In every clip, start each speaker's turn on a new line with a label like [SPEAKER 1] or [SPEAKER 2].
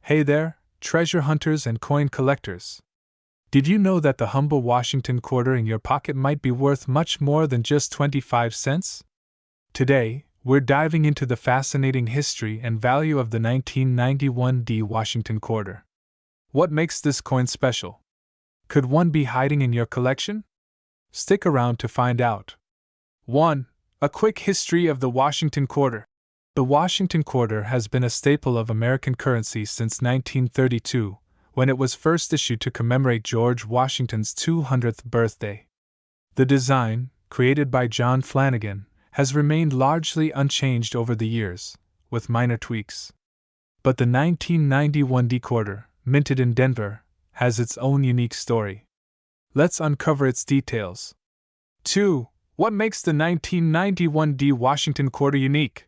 [SPEAKER 1] Hey there, treasure hunters and coin collectors. Did you know that the humble Washington quarter in your pocket might be worth much more than just 25 cents? Today, we're diving into the fascinating history and value of the 1991 Washington quarter. What makes this coin special? Could one be hiding in your collection? Stick around to find out. 1. A quick history of the Washington quarter. The Washington quarter has been a staple of American currency since 1932, when it was first issued to commemorate George Washington's 200th birthday. The design, created by John Flanagan, has remained largely unchanged over the years, with minor tweaks. But the 1991 quarter, minted in Denver, has its own unique story. Let's uncover its details. 2. What makes the 1991 Washington quarter unique?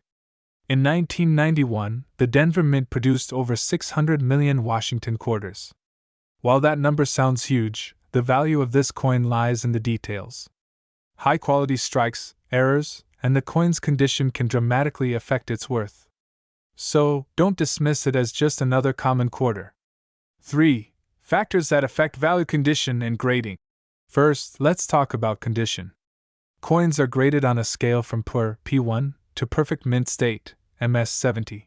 [SPEAKER 1] In 1991, the Denver Mint produced over 600 million Washington quarters. While that number sounds huge, the value of this coin lies in the details. High-quality strikes, errors, and the coin's condition can dramatically affect its worth. So, don't dismiss it as just another common quarter. 3. Factors that affect value: condition and grading. First, let's talk about condition. Coins are graded on a scale from poor, P1, to perfect mint state, MS-70.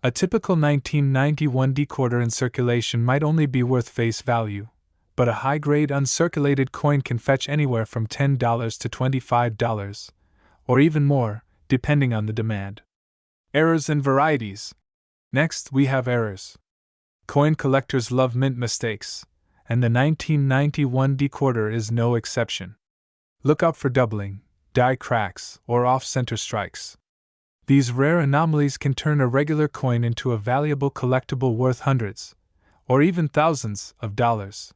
[SPEAKER 1] A typical 1991 quarter in circulation might only be worth face value, but a high-grade uncirculated coin can fetch anywhere from $10 to $25, or even more, depending on the demand. Errors and varieties. Next, we have errors. Coin collectors love mint mistakes, and the 1991 quarter is no exception. Look out for doubling, die cracks, or off-center strikes. These rare anomalies can turn a regular coin into a valuable collectible worth hundreds, or even thousands, of dollars.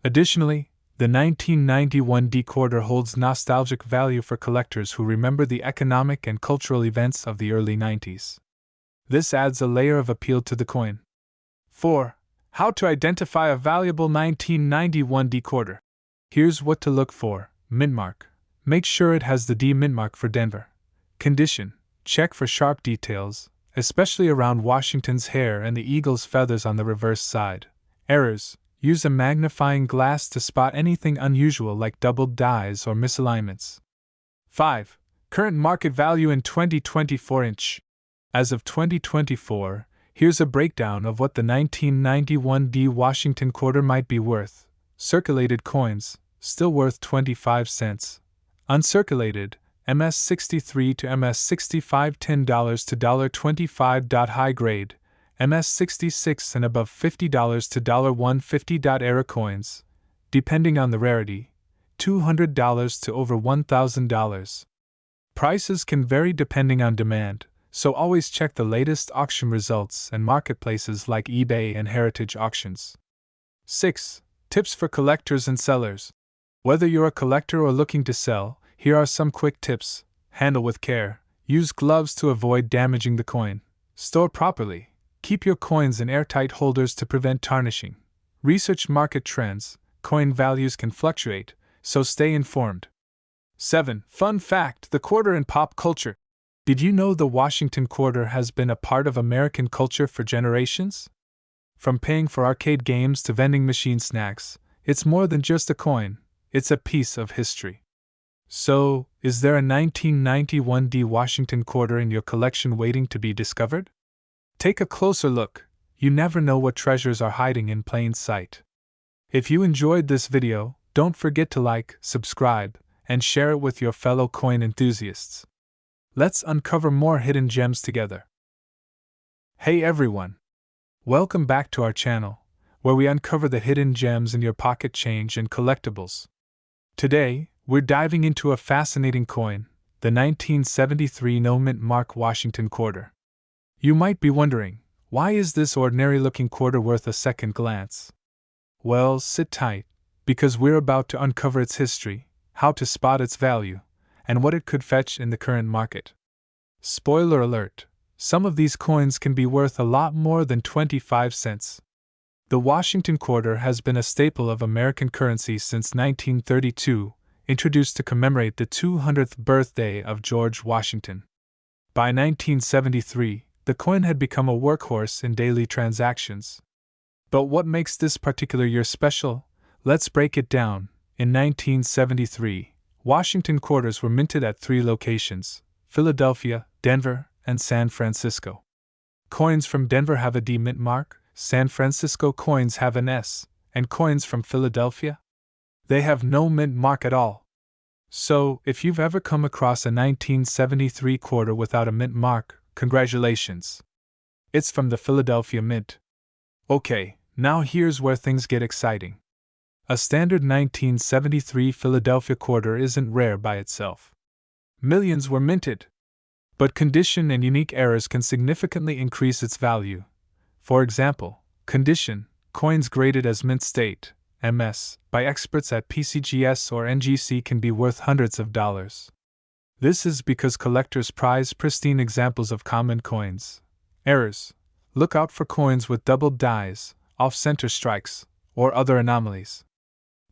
[SPEAKER 1] Additionally, the 1991 quarter holds nostalgic value for collectors who remember the economic and cultural events of the early 90s. This adds a layer of appeal to the coin. 4. How to identify a valuable 1991 quarter. Here's what to look for. Mint mark. Make sure it has the D mint mark for Denver. Condition. Check for sharp details, especially around Washington's hair and the eagle's feathers on the reverse side. Errors. Use a magnifying glass to spot anything unusual like doubled dies or misalignments. 5. Current market value in 2024 inch. As of 2024, here's a breakdown of what the 1991 Washington quarter might be worth. Circulated coins, still worth 25 cents. Uncirculated, MS-63 to MS-65 $10 to $25. High grade, MS-66 and above $50 to $150. Error coins, depending on the rarity, $200 to over $1,000. Prices can vary depending on demand, so always check the latest auction results and marketplaces like eBay and Heritage Auctions. 6. Tips for collectors and sellers. Whether you're a collector or looking to sell, here are some quick tips. Handle with care. Use gloves to avoid damaging the coin. Store properly. Keep your coins in airtight holders to prevent tarnishing. Research market trends. Coin values can fluctuate, so stay informed. 7. Fun fact: the quarter in pop culture. Did you know the Washington quarter has been a part of American culture for generations? From paying for arcade games to vending machine snacks, it's more than just a coin, it's a piece of history. So, is there a 1991 Washington quarter in your collection waiting to be discovered? Take a closer look. You never know what treasures are hiding in plain sight. If you enjoyed this video, don't forget to like, subscribe, and share it with your fellow coin enthusiasts. Let's uncover more hidden gems together. Hey everyone! Welcome back to our channel, where we uncover the hidden gems in your pocket change and collectibles. Today, we're diving into a fascinating coin, the 1973 no mint mark Washington quarter. You might be wondering, why is this ordinary-looking quarter worth a second glance? Well, sit tight, because we're about to uncover its history, how to spot its value, and what it could fetch in the current market. Spoiler alert, some of these coins can be worth a lot more than 25 cents. The Washington quarter has been a staple of American currency since 1932, introduced to commemorate the 200th birthday of George Washington. By 1973, the coin had become a workhorse in daily transactions. But what makes this particular year special? Let's break it down. In 1973, Washington quarters were minted at 3 locations: Philadelphia, Denver, and San Francisco. Coins from Denver have a D mint mark, San Francisco coins have an S, and coins from Philadelphia? They have no mint mark at all. So, if you've ever come across a 1973 quarter without a mint mark, congratulations! It's from the Philadelphia Mint. Okay, now here's where things get exciting. A standard 1973 Philadelphia quarter isn't rare by itself. Millions were minted. But condition and unique errors can significantly increase its value. For example, condition, coins graded as mint state, MS, by experts at PCGS or NGC can be worth hundreds of dollars. This is because collectors prize pristine examples of common coins. Errors: look out for coins with doubled dies, off-center strikes, or other anomalies.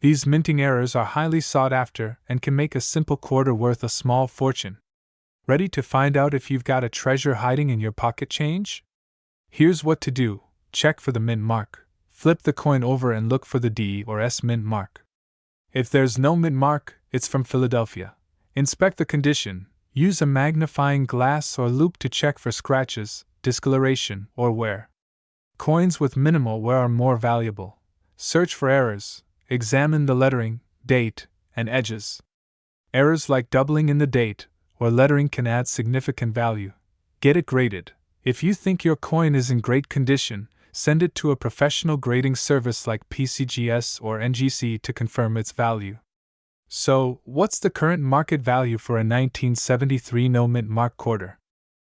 [SPEAKER 1] These minting errors are highly sought after and can make a simple quarter worth a small fortune. Ready to find out if you've got a treasure hiding in your pocket change? Here's what to do: check for the mint mark. Flip the coin over and look for the D or S mint mark. If there's no mint mark, it's from Philadelphia. Inspect the condition. Use a magnifying glass or loupe to check for scratches, discoloration, or wear. Coins with minimal wear are more valuable. Search for errors. Examine the lettering, date, and edges. Errors like doubling in the date or lettering can add significant value. Get it graded. If you think your coin is in great condition, send it to a professional grading service like PCGS or NGC to confirm its value. So, what's the current market value for a 1973 no mint mark quarter?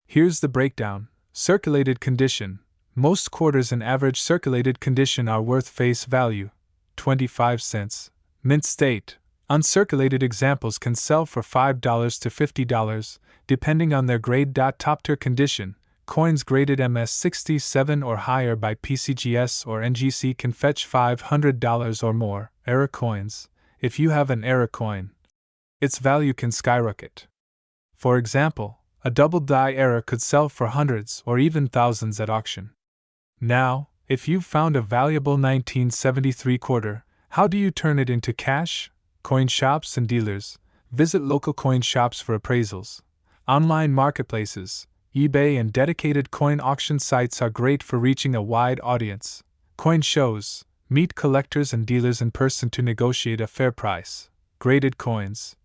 [SPEAKER 1] Here's the breakdown. Circulated condition. Most quarters in average circulated condition are worth face value, 25 cents. Mint state. Uncirculated examples can sell for $5 to $50, depending on their grade. Top tier condition. Coins graded MS67 or higher by PCGS or NGC can fetch $500 or more. Error coins. If you have an error coin, its value can skyrocket. For example, a double die error could sell for hundreds or even thousands at auction. Now, if you've found a valuable 1973 quarter, how do you turn it into cash? Coin shops and dealers. Visit local coin shops for appraisals. Online marketplaces, eBay and dedicated coin auction sites are great for reaching a wide audience. Coin shows. Meet collectors and dealers in person to negotiate a fair price. Graded coins.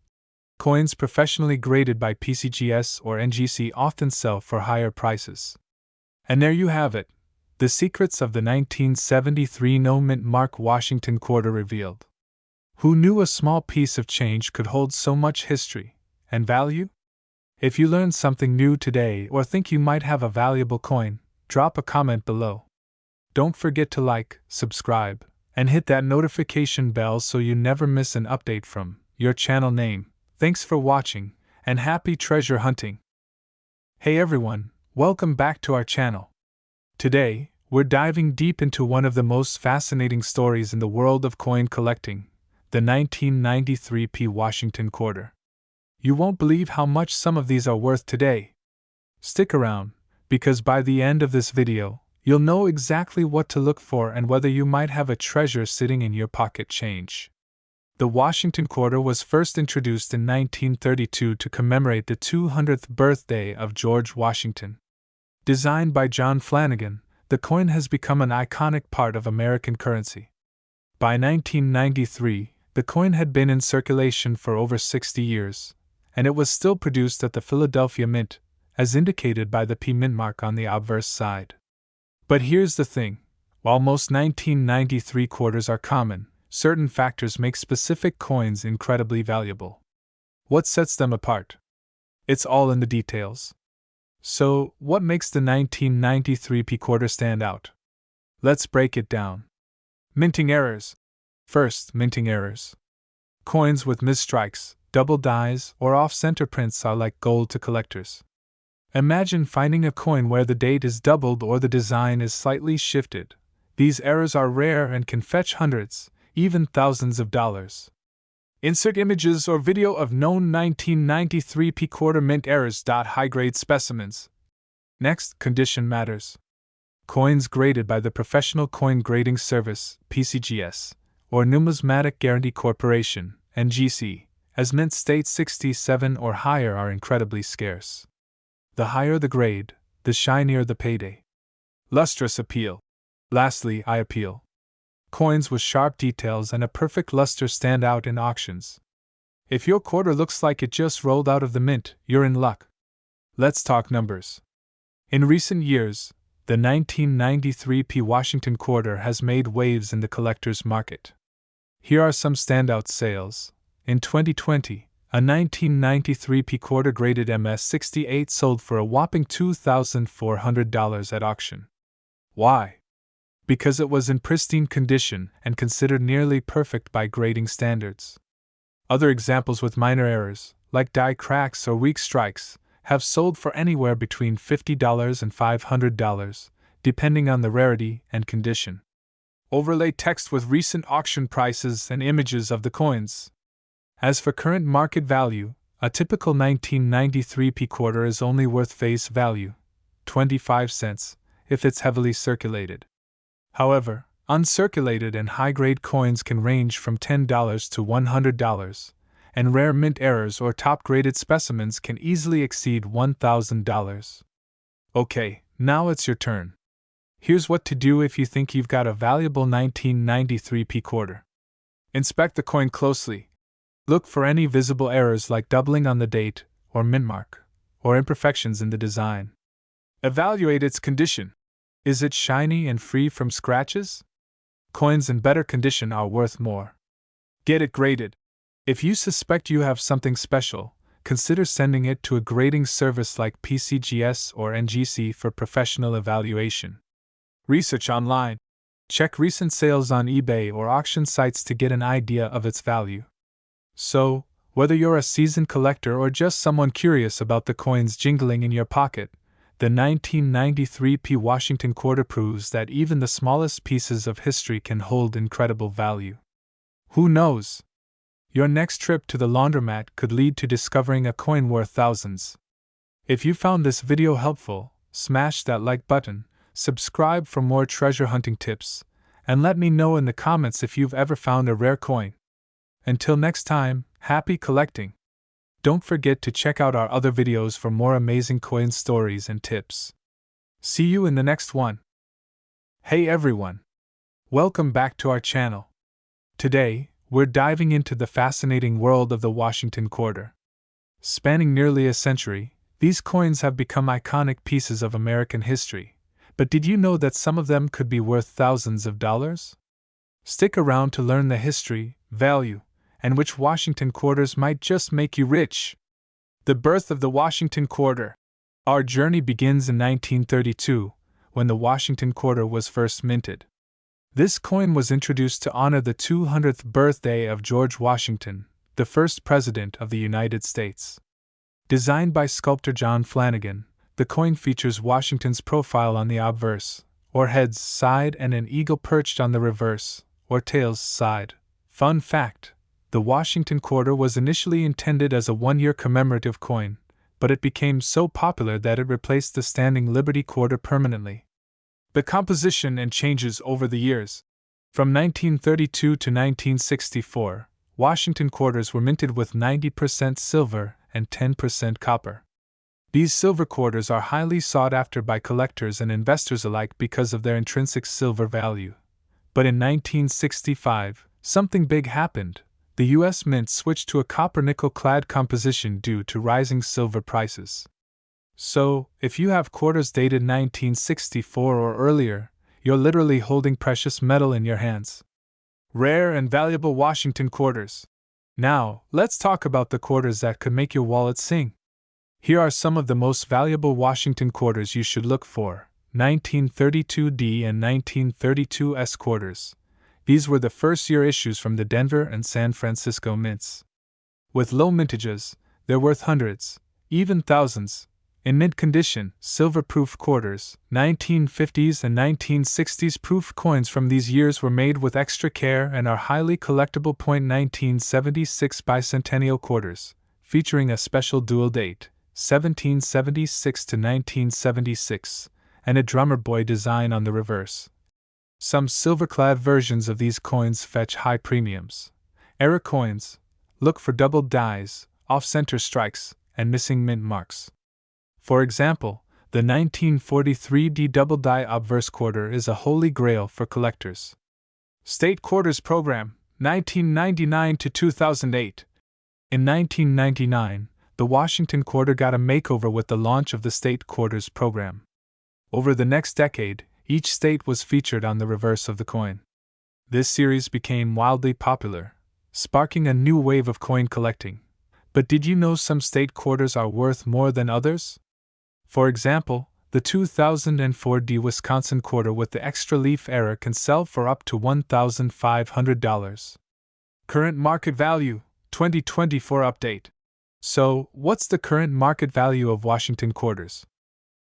[SPEAKER 1] Coins professionally graded by PCGS or NGC often sell for higher prices. And there you have it. The secrets of the 1973 no mint mark Washington quarter revealed. Who knew a small piece of change could hold so much history and value? If you learned something new today or think you might have a valuable coin, drop a comment below. Don't forget to like, subscribe, and hit that notification bell so you never miss an update from your channel name. Thanks for watching, and happy treasure hunting! Hey everyone, welcome back to our channel. Today, we're diving deep into one of the most fascinating stories in the world of coin collecting, the 1993 P. Washington quarter. You won't believe how much some of these are worth today. Stick around, because by the end of this video, you'll know exactly what to look for and whether you might have a treasure sitting in your pocket change. The Washington quarter was first introduced in 1932 to commemorate the 200th birthday of George Washington. Designed by John Flanagan, the coin has become an iconic part of American currency. By 1993, the coin had been in circulation for over 60 years, and it was still produced at the Philadelphia Mint, as indicated by the P mint mark on the obverse side. But here's the thing: while most 1993 quarters are common, certain factors make specific coins incredibly valuable. What sets them apart? It's all in the details. So, what makes the 1993 P quarter stand out? Let's break it down. Minting errors. First, minting errors. Coins with misstrikes, double dies, or off-center prints are like gold to collectors. Imagine finding a coin where the date is doubled or the design is slightly shifted. These errors are rare and can fetch hundreds, even thousands of dollars. Insert images or video of known 1993 P quarter mint errors. High-grade specimens. Next, condition matters. Coins graded by the Professional Coin Grading Service, PCGS, or Numismatic Guarantee Corporation, NGC, as mint state 67 or higher are incredibly scarce. The higher the grade, the shinier the payday. Lustrous appeal. Lastly, eye appeal. Coins with sharp details and a perfect luster stand out in auctions. If your quarter looks like it just rolled out of the mint, you're in luck. Let's talk numbers. In recent years, the 1993 P Washington quarter has made waves in the collector's market. Here are some standout sales. In 2020, a 1993 P quarter graded MS-68 sold for a whopping $2,400 at auction. Why? Because it was in pristine condition and considered nearly perfect by grading standards. Other examples with minor errors, like die cracks or weak strikes, have sold for anywhere between $50 and $500, depending on the rarity and condition. Overlay text with recent auction prices and images of the coins. As for current market value, a typical 1993 P quarter is only worth face value, 25 cents, if it's heavily circulated. However, uncirculated and high-grade coins can range from $10 to $100, and rare mint errors or top-graded specimens can easily exceed $1,000. Okay, now it's your turn. Here's what to do if you think you've got a valuable 1993 P quarter. Inspect the coin closely. Look for any visible errors like doubling on the date, or mint mark, or imperfections in the design. Evaluate its condition. Is it shiny and free from scratches? Coins in better condition are worth more. Get it graded. If you suspect you have something special, consider sending it to a grading service like PCGS or NGC for professional evaluation. Research online. Check recent sales on eBay or auction sites to get an idea of its value. So, whether you're a seasoned collector or just someone curious about the coins jingling in your pocket, the 1993 P Washington quarter proves that even the smallest pieces of history can hold incredible value. Who knows? Your next trip to the laundromat could lead to discovering a coin worth thousands. If you found this video helpful, smash that like button, subscribe for more treasure hunting tips, and let me know in the comments if you've ever found a rare coin. Until next time, happy collecting! Don't forget to check out our other videos for more amazing coin stories and tips. See you in the next one. Hey everyone! Welcome back to our channel. Today, we're diving into the fascinating world of the Washington quarter. Spanning nearly a century, these coins have become iconic pieces of American history. But did you know that some of them could be worth thousands of dollars? Stick around to learn the history, value, and which Washington quarters might just make you rich. The birth of the Washington quarter. Our journey begins in 1932, when the Washington quarter was first minted. This coin was introduced to honor the 200th birthday of George Washington, the first president of the United States. Designed by sculptor John Flanagan, the coin features Washington's profile on the obverse, or head's side, and an eagle perched on the reverse, or tail's side. Fun fact: the Washington quarter was initially intended as a one-year commemorative coin, but it became so popular that it replaced the standing Liberty quarter permanently. The composition and changes over the years. From 1932 to 1964, Washington quarters were minted with 90% silver and 10% copper. These silver quarters are highly sought after by collectors and investors alike because of their intrinsic silver value. But in 1965, something big happened. The U.S. Mint switched to a copper-nickel-clad composition due to rising silver prices. So, if you have quarters dated 1964 or earlier, you're literally holding precious metal in your hands. Rare and valuable Washington quarters. Now, let's talk about the quarters that could make your wallet sing. Here are some of the most valuable Washington quarters you should look for: 1932D and 1932S quarters. These were the first-year issues from the Denver and San Francisco mints. With low mintages, they're worth hundreds, even thousands. In mint condition, silver-proof quarters, 1950s and 1960s proof coins from these years were made with extra care and are highly collectible. 1976 bicentennial quarters, featuring a special dual date, 1776 to 1976, and a drummer boy design on the reverse. Some silver-clad versions of these coins fetch high premiums. Error coins: look for doubled dies, off-center strikes, and missing mint marks. For example, the 1943 D double die obverse quarter is a holy grail for collectors. State Quarters Program, 1999 to 2008. In 1999, the Washington Quarter got a makeover with the launch of the State Quarters Program. Over the next decade, each state was featured on the reverse of the coin. This series became wildly popular, sparking a new wave of coin collecting. But did you know some state quarters are worth more than others? For example, the 2004 D Wisconsin quarter with the extra leaf error can sell for up to $1,500. Current market value, 2024 update. So, what's the current market value of Washington quarters?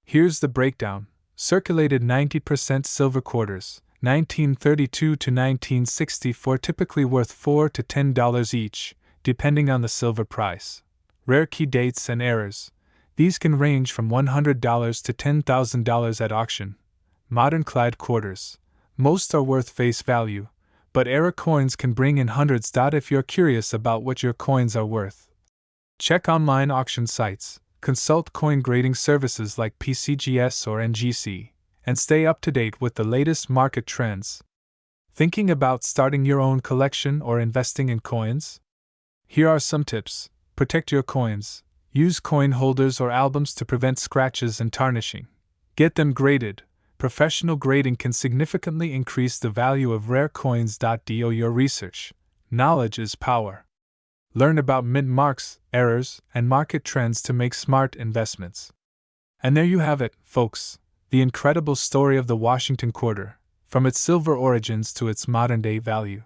[SPEAKER 1] Here's the breakdown. Circulated 90% silver quarters, 1932 to 1964, typically worth $4 to $10 each, depending on the silver price. Rare key dates and errors. These can range from $100 to $10,000 at auction. Modern Clyde quarters. Most are worth face value, but error coins can bring in hundreds. If you're curious about what your coins are worth, check online auction sites, consult coin grading services like PCGS or NGC, and stay up to date with the latest market trends. Thinking about starting your own collection or investing in coins? Here are some tips. Protect your coins. Use coin holders or albums to prevent scratches and tarnishing. Get them graded. Professional grading can significantly increase the value of rare coins. Do your research. Knowledge is power. Learn about mint marks, errors, and market trends to make smart investments. And there you have it, folks, the incredible story of the Washington Quarter, from its silver origins to its modern-day value.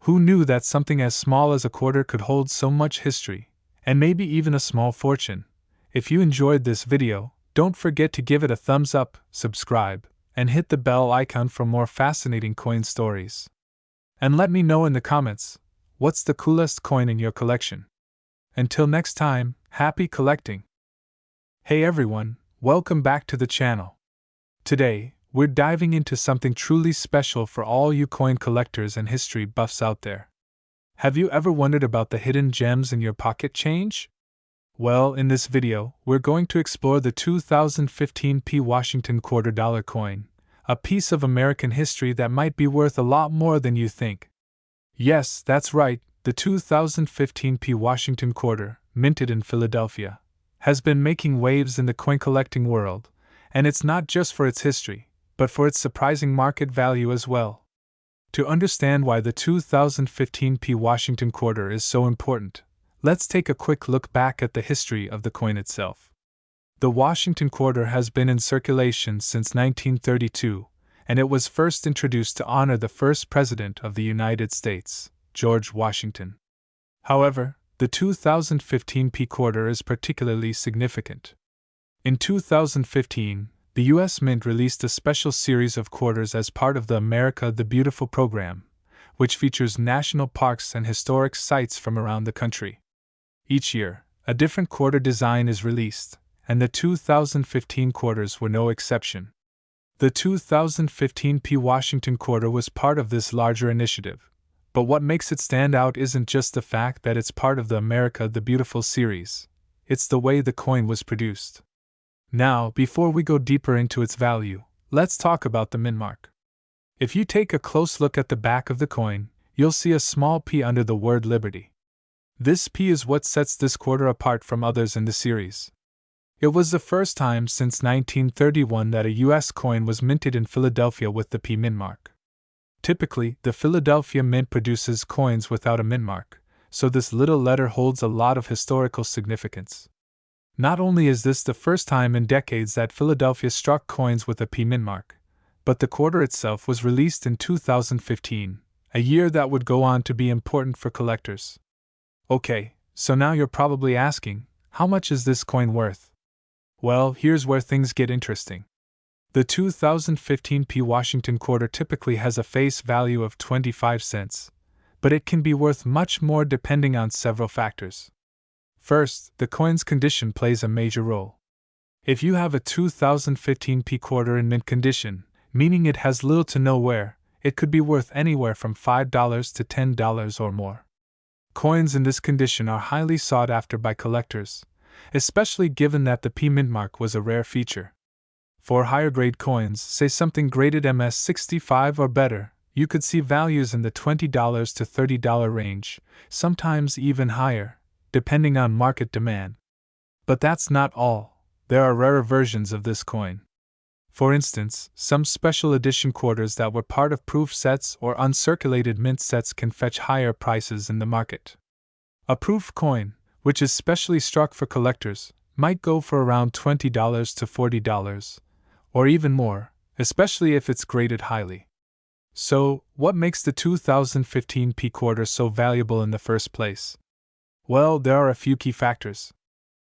[SPEAKER 1] Who knew that something as small as a quarter could hold so much history, and maybe even a small fortune? If you enjoyed this video, don't forget to give it a thumbs up, subscribe, and hit the bell icon for more fascinating coin stories. And let me know in the comments, what's the coolest coin in your collection? Until next time, happy collecting! Hey everyone, welcome back to the channel. Today, we're diving into something truly special for all you coin collectors and history buffs out there. Have you ever wondered about the hidden gems in your pocket change? Well, in this video, we're going to explore the 2015 P Washington Quarter Dollar coin, a piece of American history that might be worth a lot more than you think. Yes, that's right, the 2015 P Washington Quarter, minted in Philadelphia, has been making waves in the coin collecting world, and it's not just for its history, but for its surprising market value as well. To understand why the 2015 P Washington Quarter is so important, let's take a quick look back at the history of the coin itself. The Washington Quarter has been in circulation since 1932, and it was first introduced to honor the first President of the United States, George Washington. However, the 2015 P Quarter is particularly significant. In 2015, the U.S. Mint released a special series of quarters as part of the America the Beautiful program, which features national parks and historic sites from around the country. Each year, a different quarter design is released, and the 2015 quarters were no exception. The 2015 P Washington Quarter was part of this larger initiative, but what makes it stand out isn't just the fact that it's part of the America the Beautiful series, it's the way the coin was produced. Now, before we go deeper into its value, let's talk about the mint mark. If you take a close look at the back of the coin, you'll see a small P under the word Liberty. This P is what sets this quarter apart from others in the series. It was the first time since 1931 that a U.S. coin was minted in Philadelphia with the P mint mark. Typically, the Philadelphia Mint produces coins without a mint mark, so this little letter holds a lot of historical significance. Not only is this the first time in decades that Philadelphia struck coins with a P mint mark, but the quarter itself was released in 2015, a year that would go on to be important for collectors. Okay, so now you're probably asking, how much is this coin worth? Well, here's where things get interesting. The 2015 P Washington Quarter typically has a face value of 25 cents, but it can be worth much more depending on several factors. First, the coin's condition plays a major role. If you have a 2015 P quarter in mint condition, meaning it has little to no wear, it could be worth anywhere from $5 to $10 or more. Coins in this condition are highly sought after by collectors, especially given that the P mint mark was a rare feature. For higher grade coins, say something graded MS65 or better, you could see values in the $20 to $30 range, sometimes even higher, depending on market demand. But that's not all. There are rarer versions of this coin. For instance, some special edition quarters that were part of proof sets or uncirculated mint sets can fetch higher prices in the market. A proof coin, which is specially struck for collectors, might go for around $20 to $40, or even more, especially if it's graded highly. So, what makes the 2015 P quarter so valuable in the first place? Well, there are a few key factors.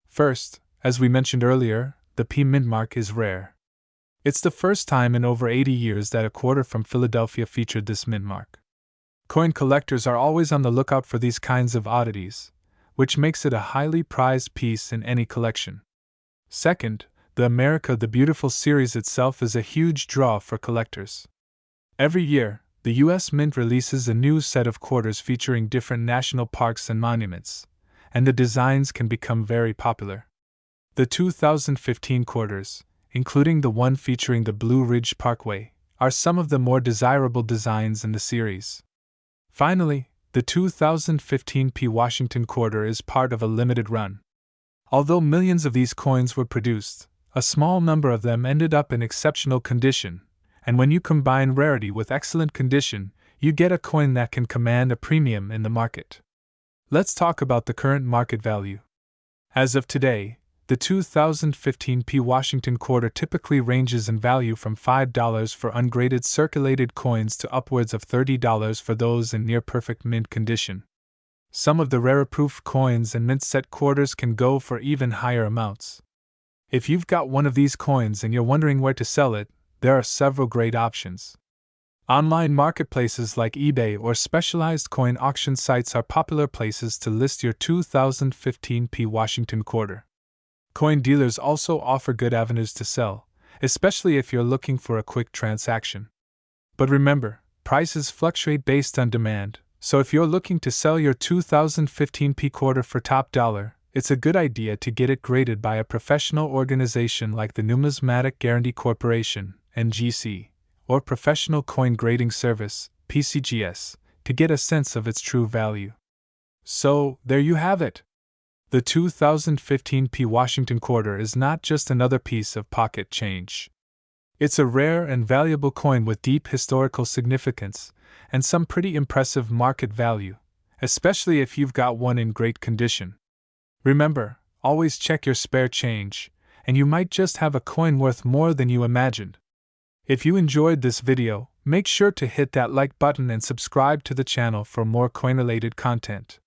[SPEAKER 1] First, as we mentioned earlier, the P mint mark is rare. It's the first time in over 80 years that a quarter from Philadelphia featured this mint mark. Coin collectors are always on the lookout for these kinds of oddities, which makes it a highly prized piece in any collection. Second, the America the Beautiful series itself is a huge draw for collectors. Every year, the U.S. Mint releases a new set of quarters featuring different national parks and monuments, and the designs can become very popular. The 2015 quarters, including the one featuring the Blue Ridge Parkway, are some of the more desirable designs in the series. Finally, the 2015 P Washington quarter is part of a limited run. Although millions of these coins were produced, a small number of them ended up in exceptional condition, and when you combine rarity with excellent condition, you get a coin that can command a premium in the market. Let's talk about the current market value. As of today, the 2015 P Washington quarter typically ranges in value from $5 for ungraded circulated coins to upwards of $30 for those in near-perfect mint condition. Some of the rarer proof coins and mint set quarters can go for even higher amounts. If you've got one of these coins and you're wondering where to sell it, there are several great options. Online marketplaces like eBay or specialized coin auction sites are popular places to list your 2015 P Washington quarter. Coin dealers also offer good avenues to sell, especially if you're looking for a quick transaction. But remember, prices fluctuate based on demand, so if you're looking to sell your 2015 P quarter for top dollar, it's a good idea to get it graded by a professional organization like the Numismatic Guarantee Corporation, NGC, or Professional Coin Grading Service, PCGS, to get a sense of its true value. So, there you have it. The 2015 P Washington quarter is not just another piece of pocket change. It's a rare and valuable coin with deep historical significance and some pretty impressive market value, especially if you've got one in great condition. Remember, always check your spare change, and you might just have a coin worth more than you imagined. If you enjoyed this video, make sure to hit that like button and subscribe to the channel for more coin-related content.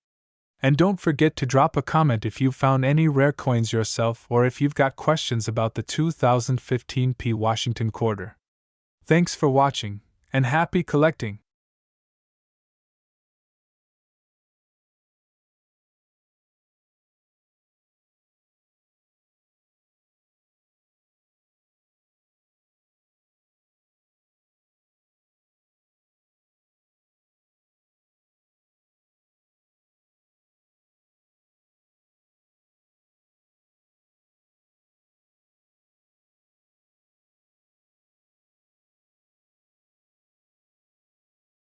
[SPEAKER 1] And don't forget to drop a comment if you found any rare coins yourself or if you've got questions about the 2015 P Washington quarter. Thanks for watching, and happy collecting!